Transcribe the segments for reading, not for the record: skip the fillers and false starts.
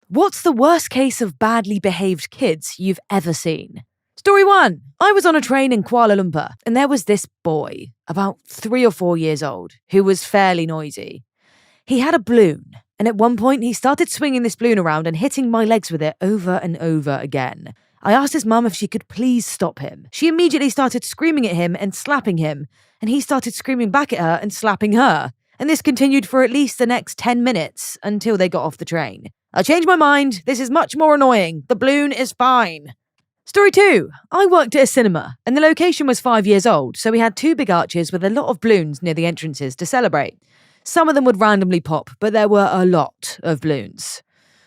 What's the worst case of badly behaved kids you've ever seen? Story 1. I was on a train in Kuala Lumpur, and there was this boy, about 3 or 4 years old, who was fairly noisy. He had a balloon, and at one point he started swinging this balloon around and hitting my legs with it over and over again. I asked his mum if she could please stop him. She immediately started screaming at him and slapping him, and he started screaming back at her and slapping her. And this continued for at least the next 10 minutes until they got off the train. I changed my mind. This is much more annoying. The balloon is fine. Story 2. I worked at a cinema, and the location was 5 years old, so we had 2 big arches with a lot of balloons near the entrances to celebrate. Some of them would randomly pop, but there were a lot of balloons.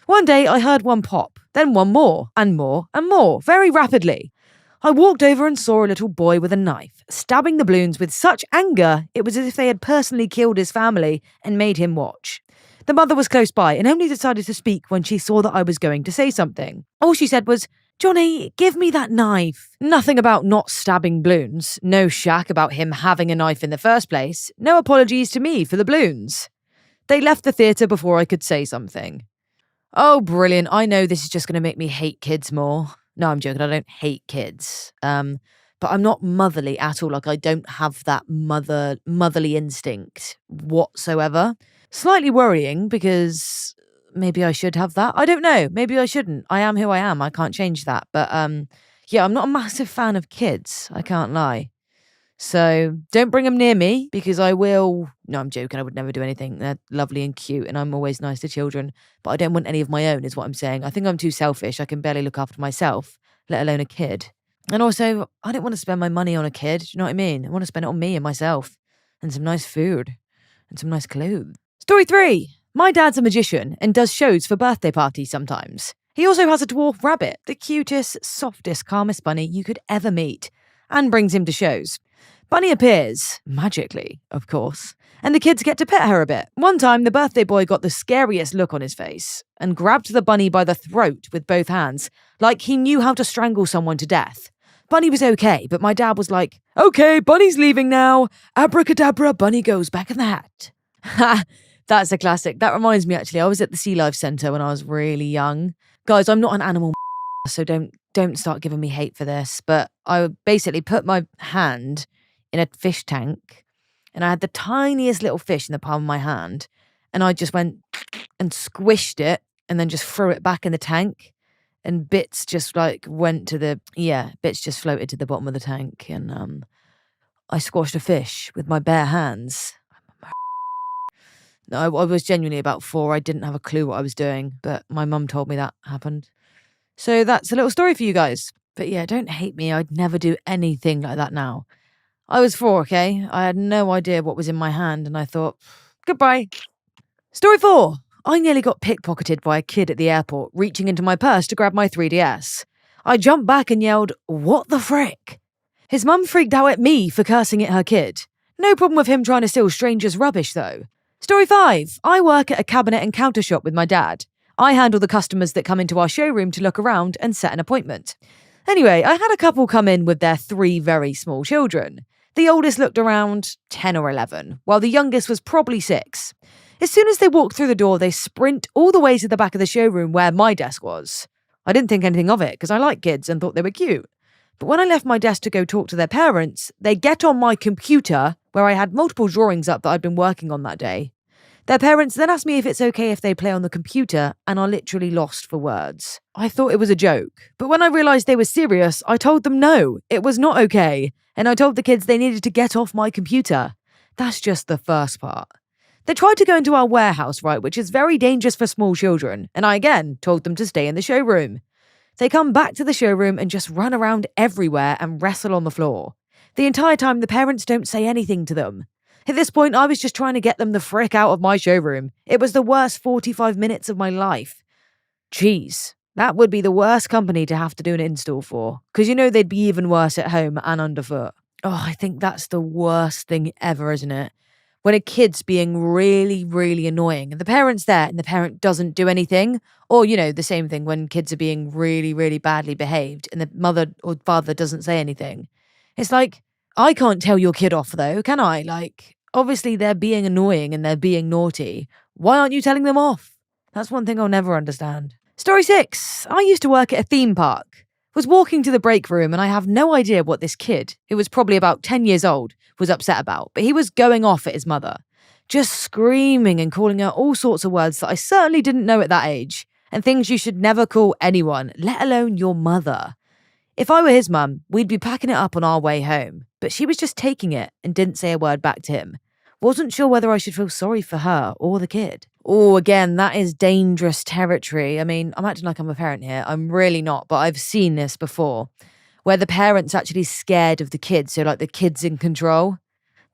One day I heard one pop, then one more, and more, and more, very rapidly. I walked over and saw a little boy with a knife, stabbing the balloons with such anger it was as if they had personally killed his family and made him watch. The mother was close by and only decided to speak when she saw that I was going to say something. All she said was, "Johnny, give me that knife." Nothing about not stabbing balloons, no shack about him having a knife in the first place, no apologies to me for the balloons. They left the theatre before I could say something. Oh, brilliant. I know this is just going to make me hate kids more. No, I'm joking. I don't hate kids. But I'm not motherly at all. Like, I don't have that motherly instinct whatsoever. Slightly worrying because maybe I should have that. I don't know. Maybe I shouldn't. I am who I am. I can't change that. But yeah, I'm not a massive fan of kids. I can't lie. So don't bring them near me because I will. No, I'm joking. I would never do anything. They're lovely and cute and I'm always nice to children. But I don't want any of my own is what I'm saying. I think I'm too selfish. I can barely look after myself, let alone a kid. And also, I don't want to spend my money on a kid. Do you know what I mean? I want to spend it on me and myself and some nice food and some nice clothes. Story 3. My dad's a magician and does shows for birthday parties sometimes. He also has a dwarf rabbit, the cutest, softest, calmest bunny you could ever meet, and brings him to shows. Bunny appears, magically, of course, and the kids get to pet her a bit. One time, the birthday boy got the scariest look on his face and grabbed the bunny by the throat with both hands, like he knew how to strangle someone to death. Bunny was okay, but my dad was like, "Okay, Bunny's leaving now. Abracadabra, Bunny goes back in the hat." Ha, that's a classic. That reminds me, actually, I was at the Sea Life Centre when I was really young. Guys, I'm not an animal so don't start giving me hate for this, but I basically put my hand in a fish tank and I had the tiniest little fish in the palm of my hand and I just went and squished it and then just threw it back in the tank and bits just bits just floated to the bottom of the tank and I squashed a fish with my bare hands. I was genuinely about 4. I didn't have a clue what I was doing, but my mum told me that happened. So that's a little story for you guys. But yeah, don't hate me. I'd never do anything like that now. I was 4, okay? I had no idea what was in my hand and I thought, goodbye. Story 4. I nearly got pickpocketed by a kid at the airport reaching into my purse to grab my 3DS. I jumped back and yelled, "What the frick?" His mum freaked out at me for cursing at her kid. No problem with him trying to steal strangers' rubbish though. Story 5. I work at a cabinet and counter shop with my dad. I handle the customers that come into our showroom to look around and set an appointment. Anyway, I had a couple come in with their 3 very small children. The oldest looked around 10 or 11, while the youngest was probably 6. As soon as they walked through the door, they sprint all the way to the back of the showroom where my desk was. I didn't think anything of it because I like kids and thought they were cute. But when I left my desk to go talk to their parents, they get on my computer, where I had multiple drawings up that I'd been working on that day. Their parents then asked me if it's okay if they play on the computer and are literally lost for words. I thought it was a joke, but when I realised they were serious, I told them no, it was not okay, and I told the kids they needed to get off my computer. That's just the first part. They tried to go into our warehouse, right, which is very dangerous for small children, and I again told them to stay in the showroom. They come back to the showroom and just run around everywhere and wrestle on the floor. The entire time, the parents don't say anything to them. At this point, I was just trying to get them the frick out of my showroom. It was the worst 45 minutes of my life. Jeez, that would be the worst company to have to do an install for, because you know they'd be even worse at home and underfoot. Oh, I think that's the worst thing ever, isn't it? When a kid's being really, really annoying and the parent's there and the parent doesn't do anything, or, you know, the same thing when kids are being really, really badly behaved and the mother or father doesn't say anything. It's like, I can't tell your kid off though, can I? Like, obviously they're being annoying and they're being naughty. Why aren't you telling them off? That's one thing I'll never understand. Story 6. I used to work at a theme park. Was walking to the break room and I have no idea what this kid, who was probably about 10 years old, was upset about, but he was going off at his mother. Just screaming and calling her all sorts of words that I certainly didn't know at that age, and things you should never call anyone, let alone your mother. If I were his mum, we'd be packing it up on our way home, but she was just taking it and didn't say a word back to him. Wasn't sure whether I should feel sorry for her or the kid. Oh, again, that is dangerous territory. I mean, I'm acting like I'm a parent here. I'm really not, but I've seen this before, where the parent's actually scared of the kid, so like the kid's in control.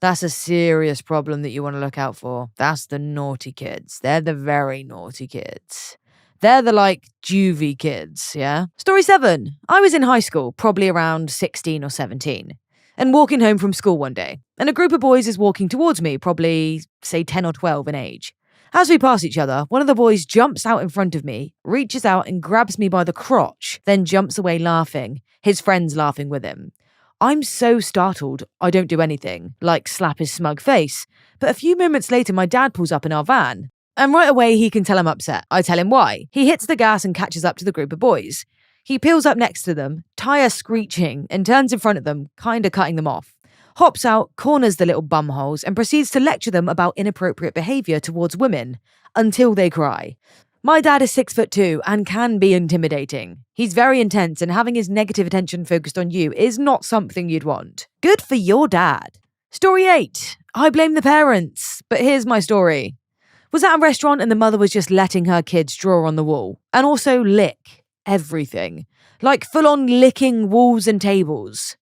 That's a serious problem that you want to look out for. That's the naughty kids. They're the very naughty kids. They're the juvie kids, yeah? Story 7. I was in high school, probably around 16 or 17, and walking home from school one day, and a group of boys is walking towards me, probably, say, 10 or 12 in age. As we pass each other, one of the boys jumps out in front of me, reaches out and grabs me by the crotch, then jumps away laughing, his friends laughing with him. I'm so startled, I don't do anything, like slap his smug face. But a few moments later, my dad pulls up in our van. And right away, he can tell I'm upset. I tell him why. He hits the gas and catches up to the group of boys. He peels up next to them, tire screeching, and turns in front of them, kinda cutting them off. Hops out, corners the little bumholes, and proceeds to lecture them about inappropriate behaviour towards women, until they cry. My dad is 6'2" and can be intimidating. He's very intense, and having his negative attention focused on you is not something you'd want. Good for your dad. Story 8. I blame the parents, but here's my story. Was at a restaurant and the mother was just letting her kids draw on the wall, and also lick everything. Like full-on licking walls and tables.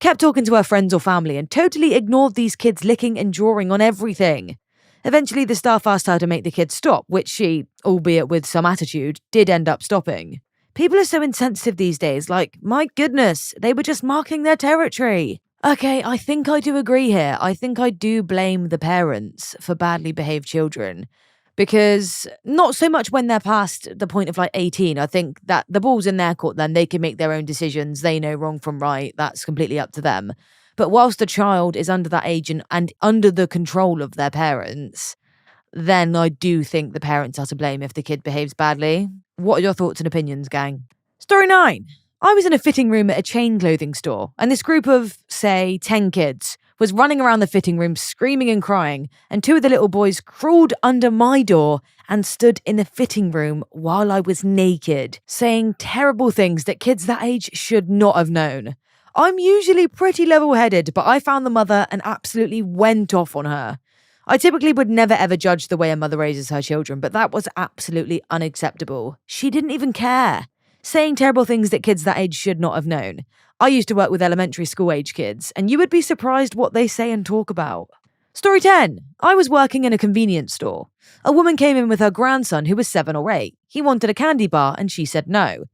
Kept talking to her friends or family and totally ignored these kids licking and drawing on everything. Eventually, the staff asked her to make the kids stop, which she, albeit with some attitude, did end up stopping. People are so insensitive these days, my goodness, they were just marking their territory. Okay, I think I do agree here. I think I do blame the parents for badly behaved children. Because not so much when they're past the point of 18. I think that the ball's in their court then. They can make their own decisions. They know wrong from right. That's completely up to them. But whilst the child is under that age and under the control of their parents, then I do think the parents are to blame if the kid behaves badly. What are your thoughts and opinions, gang? Story 9. I was in a fitting room at a chain clothing store, and this group of, say, 10 kids was running around the fitting room screaming and crying, and 2 of the little boys crawled under my door and stood in the fitting room while I was naked, saying terrible things that kids that age should not have known. I'm usually pretty level-headed, but I found the mother and absolutely went off on her. I typically would never ever judge the way a mother raises her children, but that was absolutely unacceptable. She didn't even care. Saying terrible things that kids that age should not have known. I used to work with elementary school age kids, and you would be surprised what they say and talk about. Story 10. I was working in a convenience store. A woman came in with her grandson who was 7 or 8. He wanted a candy bar and she said no.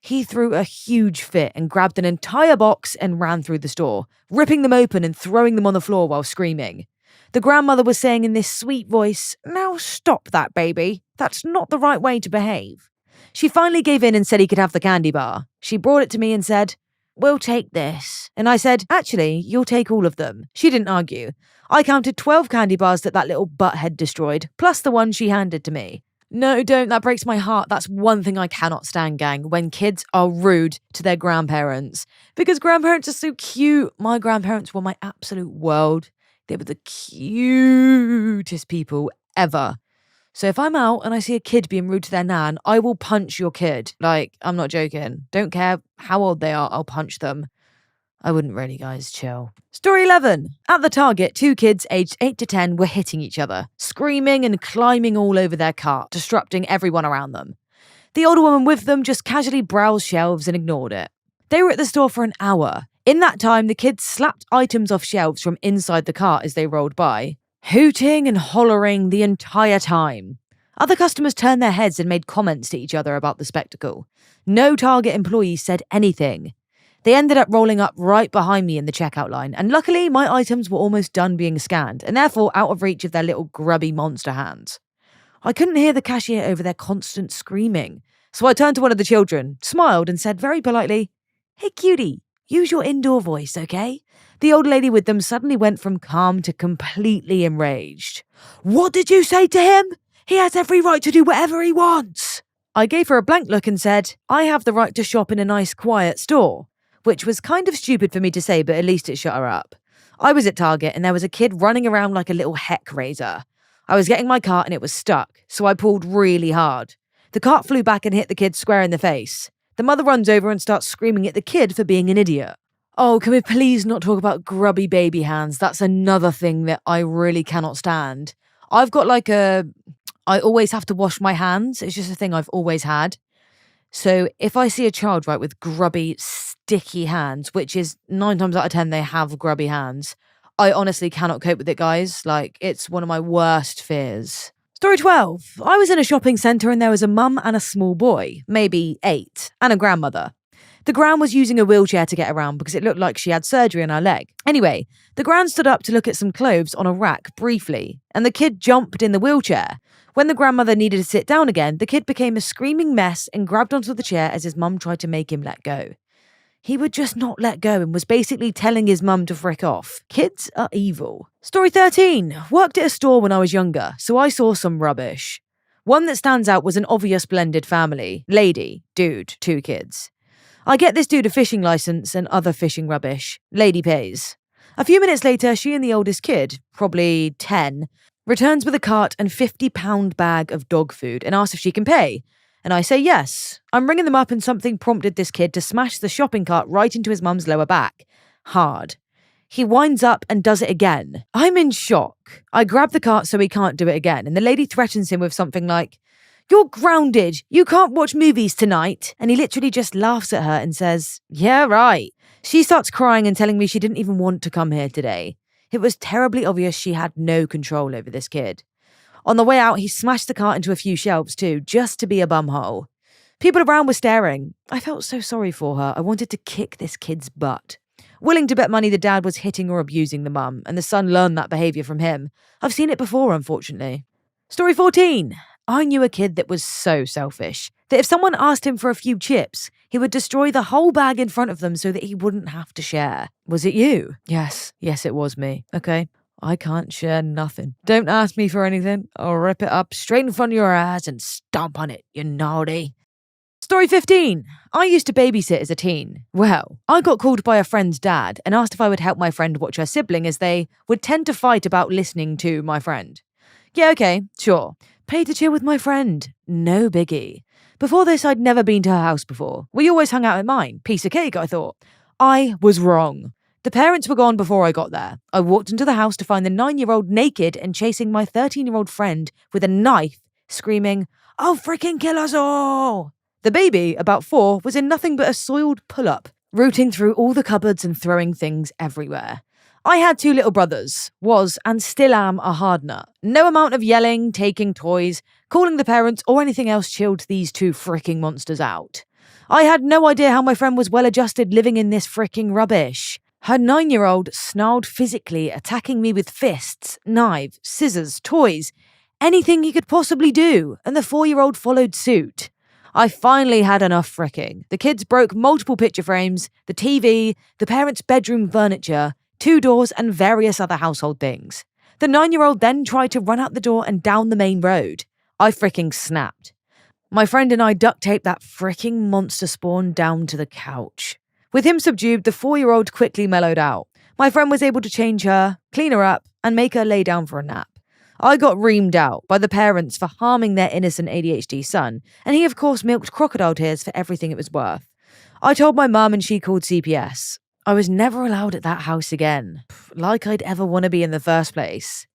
He threw a huge fit and grabbed an entire box and ran through the store, ripping them open and throwing them on the floor while screaming. The grandmother was saying in this sweet voice, "Now stop that, baby. That's not the right way to behave." She finally gave in and said he could have the candy bar. She brought it to me and said, "We'll take this." And I said, "Actually, you'll take all of them." She didn't argue. I counted 12 candy bars that little butt had destroyed, plus the one she handed to me. No, don't. That breaks my heart. That's one thing I cannot stand, gang, when kids are rude to their grandparents. Because grandparents are so cute. My grandparents were my absolute world. They were the cutest people ever. So if I'm out and I see a kid being rude to their nan, I will punch your kid. I'm not joking. Don't care how old they are, I'll punch them. I wouldn't really, guys. Chill. Story 11. At the Target, 2 kids aged 8 to 10 were hitting each other, screaming and climbing all over their cart, disrupting everyone around them. The older woman with them just casually browsed shelves and ignored it. They were at the store for an hour. In that time, the kids slapped items off shelves from inside the cart as they rolled by, hooting and hollering the entire time. Other customers turned their heads and made comments to each other about the spectacle. No Target employee said anything. They ended up rolling up right behind me in the checkout line, and luckily my items were almost done being scanned, and therefore out of reach of their little grubby monster hands. I couldn't hear the cashier over their constant screaming, so I turned to one of the children, smiled and said very politely, "Hey cutie, use your indoor voice, okay?" The old lady with them suddenly went from calm to completely enraged. "What did you say to him? He has every right to do whatever he wants." I gave her a blank look and said, I have the right to shop in a nice quiet store, which was kind of stupid for me to say, but at least it shut her up. I was at Target and there was a kid running around like a little heck raiser. I was getting my cart and it was stuck, so I pulled really hard. The cart flew back and hit the kid square in the face. The mother runs over and starts screaming at the kid for being an idiot. Oh, can we please not talk about grubby baby hands? That's another thing that I really cannot stand. I've got I always have to wash my hands. It's just a thing I've always had. So if I see a child, right, with grubby, sticky hands, which is 9 times out of 10, they have grubby hands, I honestly cannot cope with it, guys. Like, it's one of my worst fears. Story 12. I was in a shopping centre and there was a mum and a small boy, maybe 8, and a grandmother. The gran was using a wheelchair to get around because it looked like she had surgery on her leg. Anyway, the gran stood up to look at some clothes on a rack briefly, and the kid jumped in the wheelchair. When the grandmother needed to sit down again, the kid became a screaming mess and grabbed onto the chair as his mum tried to make him let go. He would just not let go and was basically telling his mum to frick off. Kids are evil. Story 13. Worked at a store when I was younger, so I saw some rubbish. One that stands out was an obvious blended family. Lady, dude, 2 kids. I get this dude a fishing license and other fishing rubbish. Lady pays. A few minutes later, she and the oldest kid, probably 10, returns with a cart and £50 bag of dog food and asks if she can pay. And I say yes. I'm ringing them up and something prompted this kid to smash the shopping cart right into his mum's lower back. Hard. He winds up and does it again. I'm in shock. I grab the cart so he can't do it again, and the lady threatens him with something like, "You're grounded. You can't watch movies tonight." And he literally just laughs at her and says, "Yeah, right." She starts crying and telling me she didn't even want to come here today. It was terribly obvious she had no control over this kid. On the way out, he smashed the cart into a few shelves too, just to be a bumhole. People around were staring. I felt so sorry for her. I wanted to kick this kid's butt. Willing to bet money the dad was hitting or abusing the mum, and the son learned that behaviour from him. I've seen it before, unfortunately. Story 14. I knew a kid that was so selfish that if someone asked him for a few chips, he would destroy the whole bag in front of them so that he wouldn't have to share. Was it you? Yes, it was me. Okay. I can't share nothing. Don't ask me for anything. I'll rip it up straight in front of your ass and stomp on it, you naughty. Story 15. I used to babysit as a teen. Well, I got called by a friend's dad and asked if I would help my friend watch her sibling as they would tend to fight about listening to my friend. Yeah, okay, sure. Pay to chill with my friend. No biggie. Before this, I'd never been to her house before. We always hung out at mine. Piece of cake, I thought. I was wrong. The parents were gone before I got there. I walked into the house to find the 9-year-old naked and chasing my 13-year-old friend with a knife, screaming, "I'll freaking kill us all!" The baby, about 4, was in nothing but a soiled pull-up, rooting through all the cupboards and throwing things everywhere. I had 2 little brothers, was and still am a hard nut. No amount of yelling, taking toys, calling the parents or anything else chilled these 2 fricking monsters out. I had no idea how my friend was well adjusted living in this fricking rubbish. Her 9-year-old snarled physically, attacking me with fists, knives, scissors, toys, anything he could possibly do, and the 4-year-old followed suit. I finally had enough fricking. The kids broke multiple picture frames, the TV, the parents' bedroom furniture, 2 doors, and various other household things. The 9-year-old then tried to run out the door and down the main road. I fricking snapped. My friend and I duct taped that fricking monster spawn down to the couch. With him subdued, the 4-year-old quickly mellowed out. My friend was able to change her, clean her up, and make her lay down for a nap. I got reamed out by the parents for harming their innocent ADHD son, and he of course milked crocodile tears for everything it was worth. I told my mum and she called CPS. I was never allowed at that house again. Like I'd ever want to be in the first place.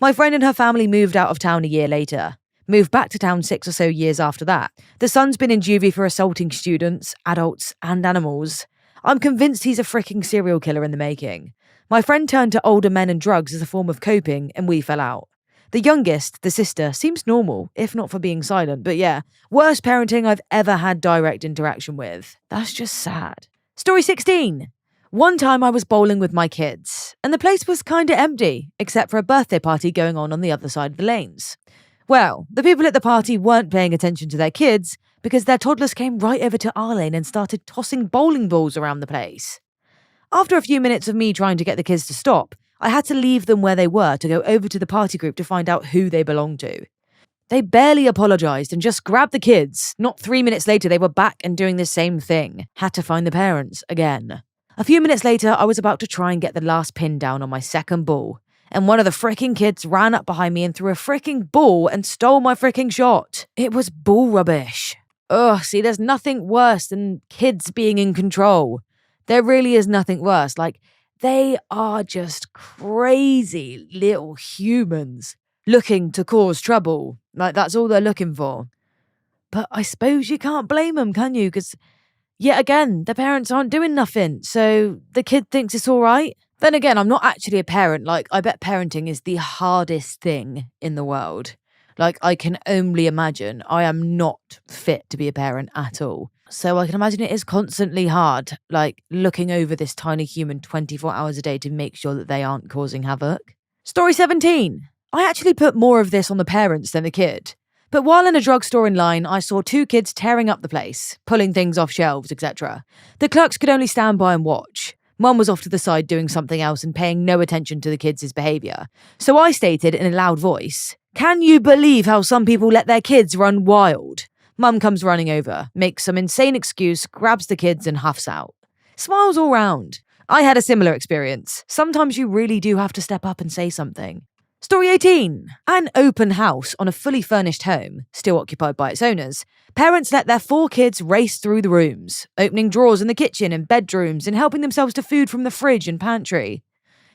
My friend and her family moved out of town a year later. Moved back to town 6 or so years after that. The son's been in juvie for assaulting students, adults, and animals. I'm convinced he's a freaking serial killer in the making. My friend turned to older men and drugs as a form of coping, and we fell out. The youngest, the sister, seems normal, if not for being silent, but yeah, worst parenting I've ever had direct interaction with. That's just sad. Story 16. One time I was bowling with my kids, and the place was kinda empty, except for a birthday party going on the other side of the lanes. Well, the people at the party weren't paying attention to their kids because their toddlers came right over to our lane and started tossing bowling balls around the place. After a few minutes of me trying to get the kids to stop, I had to leave them where they were to go over to the party group to find out who they belonged to. They barely apologised and just grabbed the kids. Not 3 minutes later, they were back and doing the same thing. Had to find the parents again. A few minutes later, I was about to try and get the last pin down on my second ball, and one of the fricking kids ran up behind me and threw a fricking ball and stole my fricking shot. It was ball rubbish. Ugh, see, there's nothing worse than kids being in control. There really is nothing worse. Like, they are just crazy little humans looking to cause trouble. Like, that's all they're looking for. But I suppose you can't blame them, can you? Because, yet again, the parents aren't doing nothing, so the kid thinks it's all right. Then again, I'm not actually a parent. Like, I bet parenting is the hardest thing in the world. Like, I can only imagine. I am not fit to be a parent at all. So I can imagine it is constantly hard, like, looking over this tiny human 24 hours a day to make sure that they aren't causing havoc. Story 17. I actually put more of this on the parents than the kid. But while in a drugstore in line, I saw two kids tearing up the place, pulling things off shelves, etc. The clerks could only stand by and watch. Mum was off to the side doing something else and paying no attention to the kids' behaviour. So I stated in a loud voice, "Can you believe how some people let their kids run wild?" Mum comes running over, makes some insane excuse, grabs the kids and huffs out. Smiles all round. I had a similar experience. Sometimes you really do have to step up and say something. Story 18. An open house on a fully furnished home, still occupied by its owners. Parents let their 4 kids race through the rooms, opening drawers in the kitchen and bedrooms and helping themselves to food from the fridge and pantry.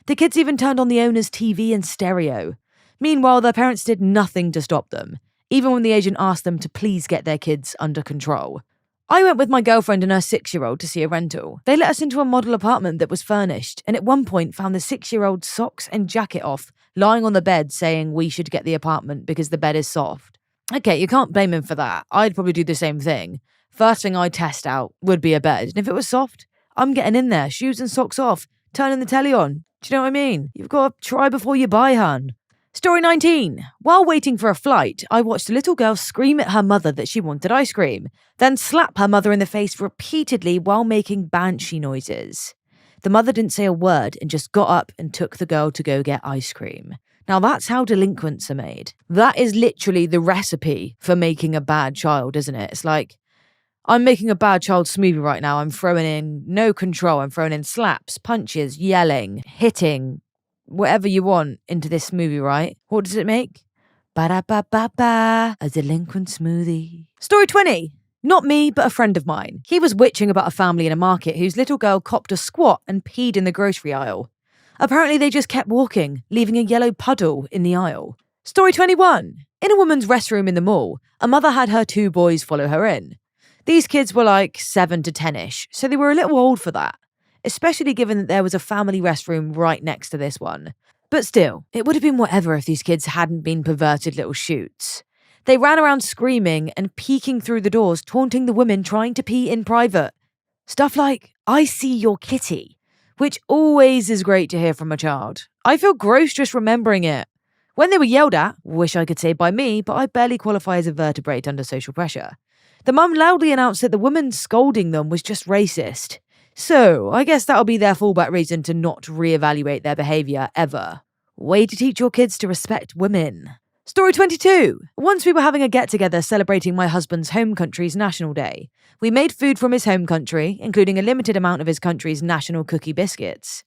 The kids even turned on the owner's TV and stereo. Meanwhile, their parents did nothing to stop them, even when the agent asked them to please get their kids under control. I went with my girlfriend and her 6-year-old to see a rental. They let us into a model apartment that was furnished, and at one point found the 6-year-old's socks and jacket off, lying on the bed saying we should get the apartment because the bed is soft. Okay, you can't blame him for that. I'd probably do the same thing. First thing I'd test out would be a bed, and if it was soft, I'm getting in there, shoes and socks off, turning the telly on. Do you know what I mean? You've got to try before you buy, hun. Story 19. While waiting for a flight, I watched a little girl scream at her mother that she wanted ice cream, then slap her mother in the face repeatedly while making banshee noises. The mother didn't say a word and just got up and took the girl to go get ice cream. Now that's how delinquents are made. That is literally the recipe for making a bad child, isn't it? It's like, I'm making a bad child smoothie right now. I'm throwing in no control. I'm throwing in slaps, punches, yelling, hitting, whatever you want into this smoothie, right? What does it make? Ba-da-ba-ba-ba, a delinquent smoothie. Story 20. Not me, but a friend of mine. He was witching about a family in a market whose little girl copped a squat and peed in the grocery aisle. Apparently they just kept walking, leaving a yellow puddle in the aisle. Story 21. In a woman's restroom in the mall, a mother had her 2 boys follow her in. These kids were like 7 to 10-ish, so they were a little old for that, especially given that there was a family restroom right next to this one. But still, it would have been whatever if these kids hadn't been perverted little shoots. They ran around screaming and peeking through the doors, taunting the women trying to pee in private. Stuff like, "I see your kitty," which always is great to hear from a child. I feel gross just remembering it. When they were yelled at, wish I could say by me, but I barely qualify as a vertebrate under social pressure. The mum loudly announced that the woman scolding them was just racist. So, I guess that'll be their fallback reason to not reevaluate their behaviour ever. Way to teach your kids to respect women. Story 22. Once we were having a get-together celebrating my husband's home country's National Day. We made food from his home country, including a limited amount of his country's national cookie biscuits.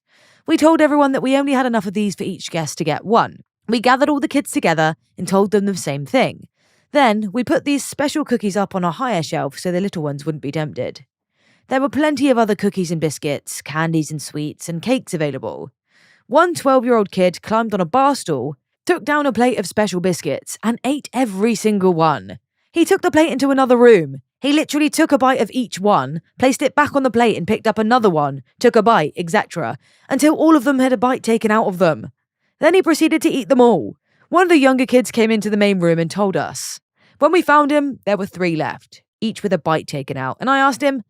We told everyone that we only had enough of these for each guest to get one. We gathered all the kids together and told them the same thing. Then, we put these special cookies up on a higher shelf so the little ones wouldn't be tempted. There were plenty of other cookies and biscuits, candies and sweets, and cakes available. One 12-year-old kid climbed on a bar stool, took down a plate of special biscuits, and ate every single one. He took the plate into another room. He literally took a bite of each one, placed it back on the plate and picked up another one, took a bite, etc., until all of them had a bite taken out of them. Then he proceeded to eat them all. One of the younger kids came into the main room and told us. When we found him, there were 3 left, each with a bite taken out, and I asked him,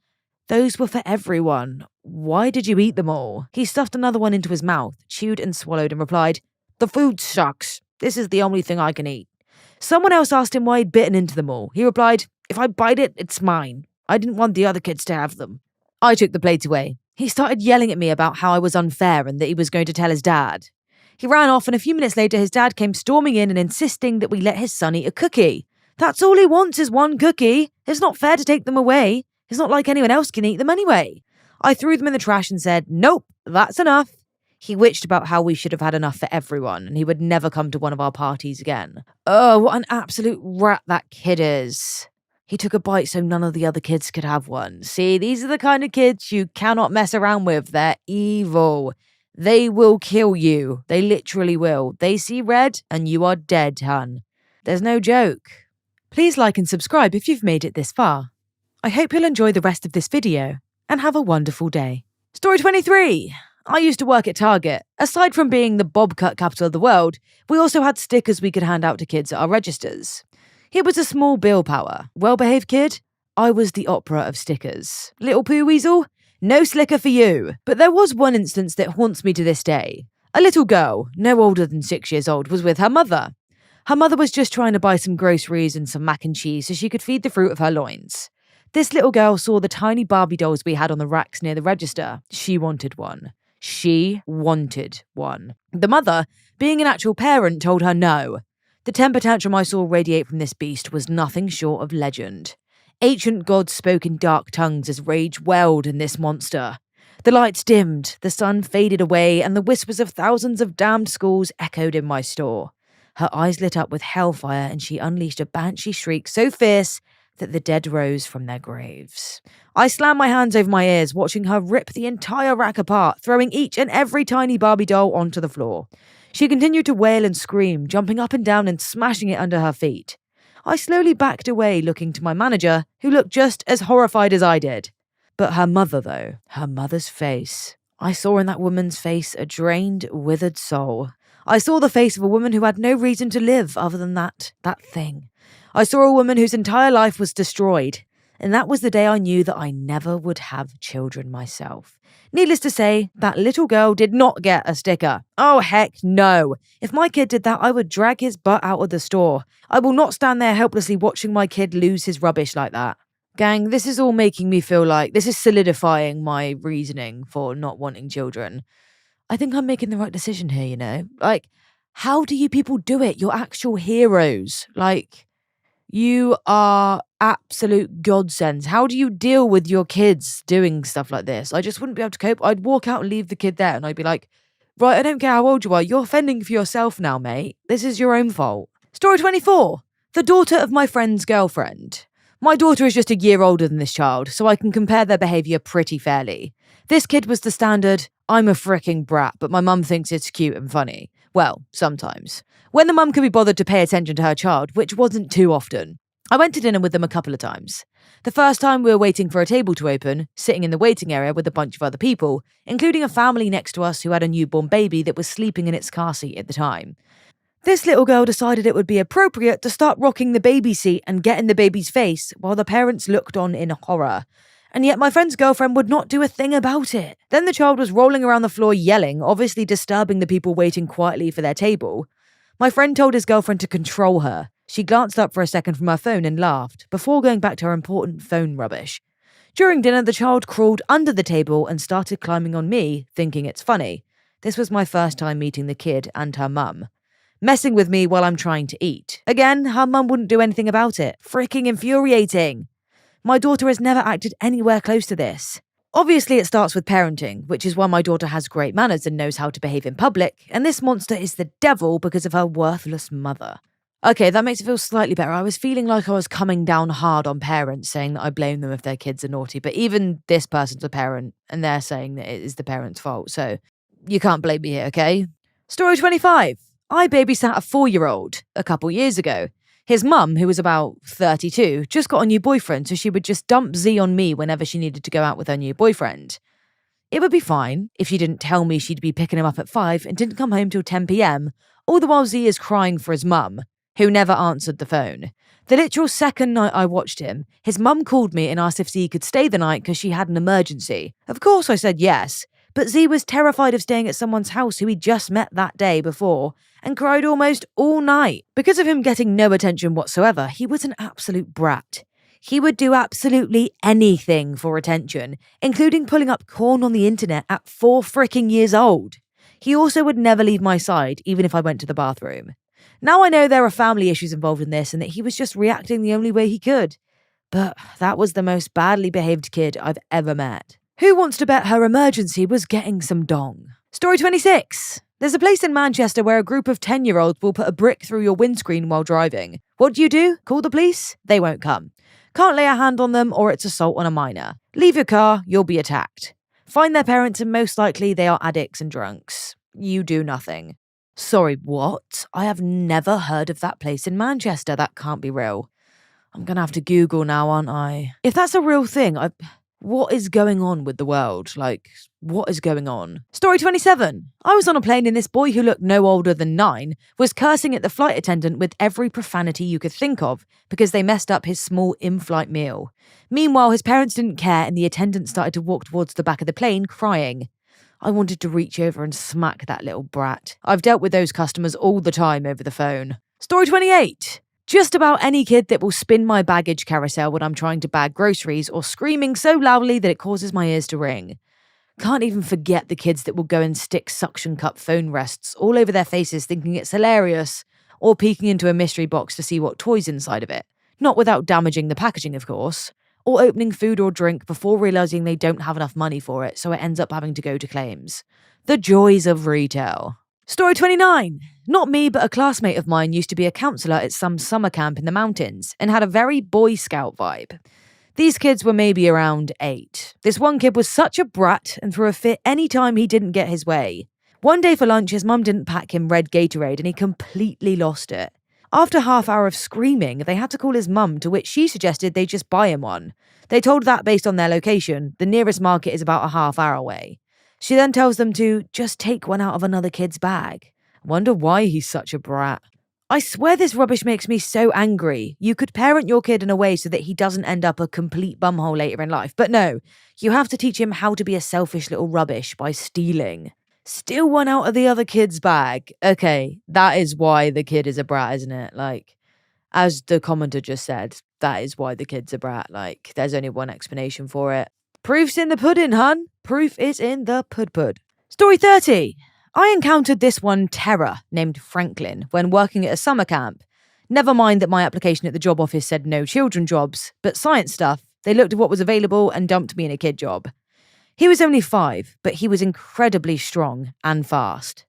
"Those were for everyone. Why did you eat them all?" He stuffed another one into his mouth, chewed and swallowed, and replied, "The food sucks. This is the only thing I can eat." Someone else asked him why he'd bitten into them all. He replied, "If I bite it, it's mine. I didn't want the other kids to have them." I took the plate away. He started yelling at me about how I was unfair and that he was going to tell his dad. He ran off, and a few minutes later his dad came storming in and insisting that we let his son eat a cookie. That's all he wants is one cookie. It's not fair to take them away. It's not like anyone else can eat them anyway. I threw them in the trash and said, nope, that's enough. He witched about how we should have had enough for everyone and he would never come to one of our parties again. Oh, what an absolute rat that kid is. He took a bite so none of the other kids could have one. See, these are the kind of kids you cannot mess around with. They're evil. They will kill you. They literally will. They see red and you are dead, hun. There's no joke. Please like and subscribe if you've made it this far. I hope you'll enjoy the rest of this video and have a wonderful day. Story 23. I used to work at Target. Aside from being the bob cut capital of the world, we also had stickers we could hand out to kids at our registers. He was a small Bill Power, well-behaved kid. I was the opera of stickers. Little poo weasel? No slicker for you. But there was one instance that haunts me to this day. A little girl, no older than 6 years old, was with her mother. Her mother was just trying to buy some groceries and some mac and cheese so she could feed the fruit of her loins. This little girl saw the tiny Barbie dolls we had on the racks near the register. She wanted one. She wanted one. The mother, being an actual parent, told her no. The temper tantrum I saw radiate from this beast was nothing short of legend. Ancient gods spoke in dark tongues as rage welled in this monster. The lights dimmed, the sun faded away, and the whispers of thousands of damned skulls echoed in my store. Her eyes lit up with hellfire and she unleashed a banshee shriek so fierce that the dead rose from their graves. I slammed my hands over my ears, watching her rip the entire rack apart, throwing each and every tiny Barbie doll onto the floor. She continued to wail and scream, jumping up and down and smashing it under her feet. I slowly backed away, looking to my manager, who looked just as horrified as I did. But her mother, though, her mother's face. I saw in that woman's face a drained, withered soul. I saw the face of a woman who had no reason to live other than that thing. I saw a woman whose entire life was destroyed, and that was the day I knew that I never would have children myself. Needless to say, that little girl did not get a sticker. Oh, heck no. If my kid did that, I would drag his butt out of the store. I will not stand there helplessly watching my kid lose his rubbish like that. Gang, this is all making me feel like this is solidifying my reasoning for not wanting children. I think I'm making the right decision here, you know? Like, how do you people do it? You're actual heroes. Like, you are absolute godsends. How do you deal with your kids doing stuff like this? I just wouldn't be able to cope. I'd walk out and leave the kid there and I'd be like, right, I don't care how old you are. You're fending for yourself now, mate. This is your own fault. Story 24. The daughter of my friend's girlfriend. My daughter is just a year older than this child, so I can compare their behaviour pretty fairly. This kid was the standard, I'm a fricking brat, but my mum thinks it's cute and funny. Well, sometimes. When the mum could be bothered to pay attention to her child, which wasn't too often. I went to dinner with them a couple of times. The first time we were waiting for a table to open, sitting in the waiting area with a bunch of other people, including a family next to us who had a newborn baby that was sleeping in its car seat at the time. This little girl decided it would be appropriate to start rocking the baby seat and get in the baby's face while the parents looked on in horror. And yet my friend's girlfriend would not do a thing about it. Then the child was rolling around the floor yelling, obviously disturbing the people waiting quietly for their table. My friend told his girlfriend to control her. She glanced up for a second from her phone and laughed, before going back to her important phone rubbish. During dinner, the child crawled under the table and started climbing on me, thinking it's funny. This was my first time meeting the kid and her mum. Messing with me while I'm trying to eat. Again, her mum wouldn't do anything about it. Freaking infuriating. My daughter has never acted anywhere close to this. Obviously, it starts with parenting, which is why my daughter has great manners and knows how to behave in public, and this monster is the devil because of her worthless mother. Okay, that makes it feel slightly better. I was feeling like I was coming down hard on parents, saying that I blame them if their kids are naughty, but even this person's a parent, and they're saying that it is the parent's fault, so you can't blame me here, okay? Story 25. I babysat a 4-year-old a couple years ago. His mum, who was about 32, just got a new boyfriend, so she would just dump Z on me whenever she needed to go out with her new boyfriend. It would be fine if she didn't tell me she'd be picking him up at 5 and didn't come home till 10 p.m, all the while Z is crying for his mum, who never answered the phone. The literal second night I watched him, his mum called me and asked if Z could stay the night because she had an emergency. Of course I said yes, but Z was terrified of staying at someone's house who he'd just met that day before and cried almost all night. Because of him getting no attention whatsoever, he was an absolute brat. He would do absolutely anything for attention, including pulling up porn on the internet at 4 freaking years old. He also would never leave my side, even if I went to the bathroom. Now I know there are family issues involved in this and that he was just reacting the only way he could. But that was the most badly behaved kid I've ever met. Who wants to bet her emergency was getting some dong? Story 26. There's a place in Manchester where a group of 10-year-olds will put a brick through your windscreen while driving. What do? Call the police? They won't come. Can't lay a hand on them or it's assault on a minor. Leave your car, you'll be attacked. Find their parents and most likely they are addicts and drunks. You do nothing. Sorry, what? I have never heard of that place in Manchester. That can't be real. I'm gonna have to Google now, aren't I? If that's a real thing, what is going on with the world? What is going on? Story 27. I was on a plane and this boy who looked no older than 9 was cursing at the flight attendant with every profanity you could think of because they messed up his small in-flight meal. Meanwhile, his parents didn't care and the attendant started to walk towards the back of the plane crying. I wanted to reach over and smack that little brat. I've dealt with those customers all the time over the phone. Story 28. Just about any kid that will spin my baggage carousel when I'm trying to bag groceries or screaming so loudly that it causes my ears to ring. Can't even forget the kids that will go and stick suction cup phone rests all over their faces thinking it's hilarious, or peeking into a mystery box to see what toy's inside of it. Not without damaging the packaging, of course. Or opening food or drink before realising they don't have enough money for it, so it ends up having to go to claims. The joys of retail. Story 29. Not me, but a classmate of mine used to be a counsellor at some summer camp in the mountains and had a very Boy Scout vibe. These kids were maybe around 8. This one kid was such a brat and threw a fit any time he didn't get his way. One day for lunch, his mum didn't pack him red Gatorade and he completely lost it. After a half hour of screaming, they had to call his mum, to which she suggested they just buy him one. They told that based on their location, the nearest market is about a half hour away. She then tells them to just take one out of another kid's bag. Wonder why he's such a brat. I swear this rubbish makes me so angry. You could parent your kid in a way so that he doesn't end up a complete bumhole later in life. But no, you have to teach him how to be a selfish little rubbish by stealing. Steal one out of the other kid's bag. Okay, that is why the kid is a brat, isn't it? As the commenter just said, that is why the kid's a brat. There's only one explanation for it. Proof's in the pudding, hun. Proof is in the pud. Story 30. I encountered this one terror named Franklin when working at a summer camp. Never mind that my application at the job office said no children jobs, but science stuff, they looked at what was available and dumped me in a kid job. He was only 5, but he was incredibly strong and fast.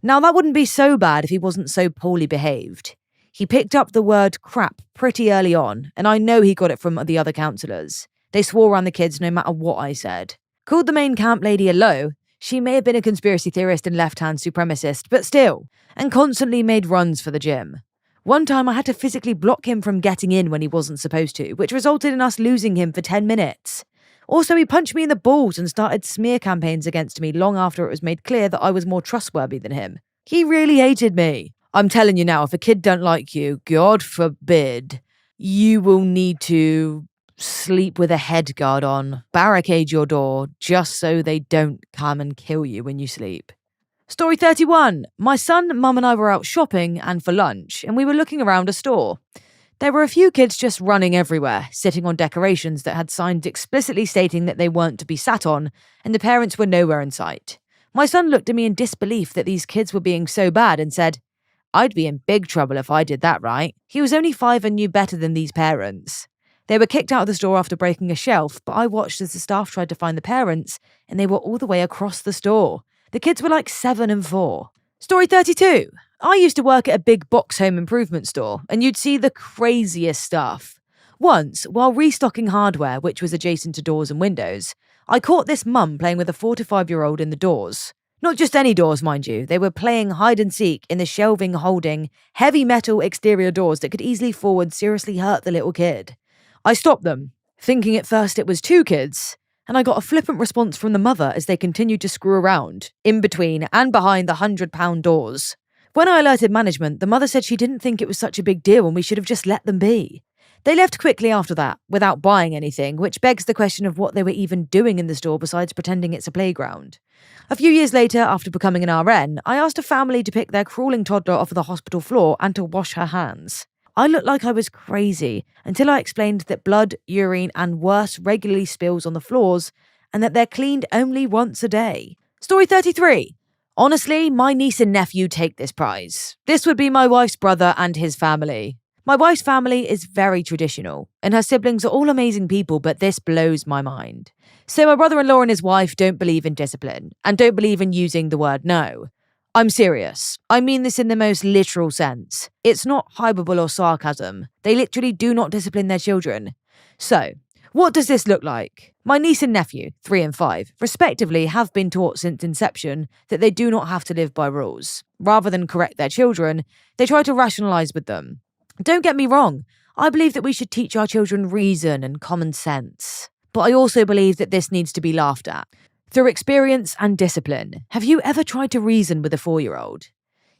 Now that wouldn't be so bad if he wasn't so poorly behaved. He picked up the word crap pretty early on, and I know he got it from the other counsellors. They swore around the kids no matter what I said. Called the main camp lady a low. She may have been a conspiracy theorist and left-hand supremacist, but still, and constantly made runs for the gym. One time I had to physically block him from getting in when he wasn't supposed to, which resulted in us losing him for 10 minutes. Also, he punched me in the balls and started smear campaigns against me long after it was made clear that I was more trustworthy than him. He really hated me. I'm telling you now, if a kid don't like you, God forbid, you will need to sleep with a head guard on, barricade your door, just so they don't come and kill you when you sleep. Story 31. My son, mum and I were out shopping and for lunch, and we were looking around a store. There were a few kids just running everywhere, sitting on decorations that had signs explicitly stating that they weren't to be sat on, and the parents were nowhere in sight. My son looked at me in disbelief that these kids were being so bad and said, I'd be in big trouble if I did that right. He was only 5 and knew better than these parents. They were kicked out of the store after breaking a shelf, but I watched as the staff tried to find the parents, and they were all the way across the store. The kids were 7 and 4. Story 32. I used to work at a big box home improvement store, and you'd see the craziest stuff. Once, while restocking hardware, which was adjacent to doors and windows, I caught this mum playing with a 4 to 5-year-old in the doors. Not just any doors, mind you. They were playing hide and seek in the shelving holding heavy metal exterior doors that could easily fall and seriously hurt the little kid. I stopped them, thinking at first it was 2 kids, and I got a flippant response from the mother as they continued to screw around, in between and behind the 100-pound doors. When I alerted management, the mother said she didn't think it was such a big deal and we should have just let them be. They left quickly after that, without buying anything, which begs the question of what they were even doing in the store besides pretending it's a playground. A few years later, after becoming an RN, I asked a family to pick their crawling toddler off of the hospital floor and to wash her hands. I looked like I was crazy until I explained that blood, urine, and worse regularly spills on the floors and that they're cleaned only once a day. Story 33. Honestly, my niece and nephew take this prize. This would be my wife's brother and his family. My wife's family is very traditional, and her siblings are all amazing people, but this blows my mind. So my brother-in-law and his wife don't believe in discipline, and don't believe in using the word no. I'm serious. I mean this in the most literal sense. It's not hyperbole or sarcasm. They literally do not discipline their children. So, what does this look like? My niece and nephew, 3 and 5, respectively, have been taught since inception that they do not have to live by rules. Rather than correct their children, they try to rationalise with them. Don't get me wrong, I believe that we should teach our children reason and common sense. But I also believe that this needs to be laughed at. Through experience and discipline, have you ever tried to reason with a 4-year-old?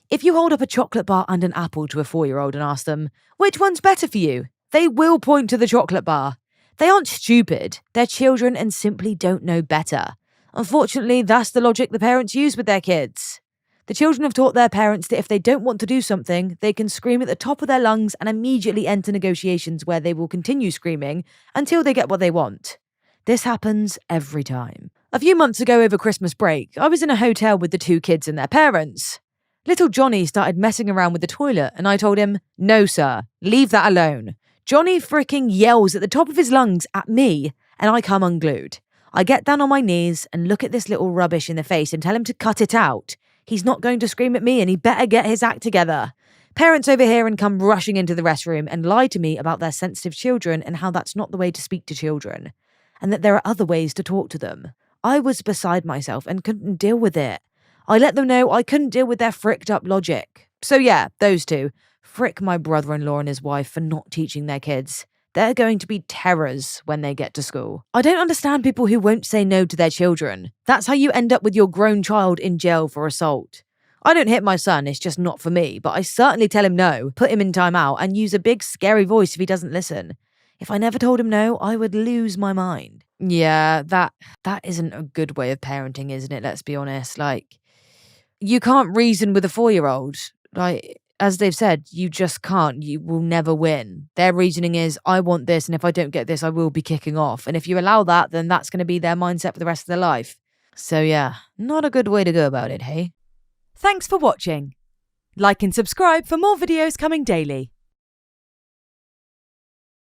If you hold up a chocolate bar and an apple to a 4-year-old and ask them, which one's better for you? They will point to the chocolate bar. They aren't stupid, they're children and simply don't know better. Unfortunately, that's the logic the parents use with their kids. The children have taught their parents that if they don't want to do something, they can scream at the top of their lungs and immediately enter negotiations where they will continue screaming until they get what they want. This happens every time. A few months ago over Christmas break, I was in a hotel with the 2 kids and their parents. Little Johnny started messing around with the toilet and I told him, "No sir, leave that alone." Johnny freaking yells at the top of his lungs at me and I come unglued. I get down on my knees and look at this little rubbish in the face and tell him to cut it out. He's not going to scream at me and he better get his act together. Parents over here and come rushing into the restroom and lie to me about their sensitive children and how that's not the way to speak to children. And that there are other ways to talk to them. I was beside myself and couldn't deal with it. I let them know I couldn't deal with their fricked up logic. So yeah, those 2. Frick my brother-in-law and his wife for not teaching their kids. They're going to be terrors when they get to school. I don't understand people who won't say no to their children. That's how you end up with your grown child in jail for assault. I don't hit my son, it's just not for me, but I certainly tell him no, put him in timeout, and use a big scary voice if he doesn't listen. If I never told him no, I would lose my mind. Yeah, that isn't a good way of parenting, isn't it? Let's be honest. Like, you can't reason with a 4-year-old. Like, as they've said, you just can't. You will never win. Their reasoning is, I want this, and if I don't get this, I will be kicking off. And if you allow that, then that's going to be their mindset for the rest of their life. So yeah, not a good way to go about it, hey? Thanks for watching. Like and subscribe for more videos coming daily.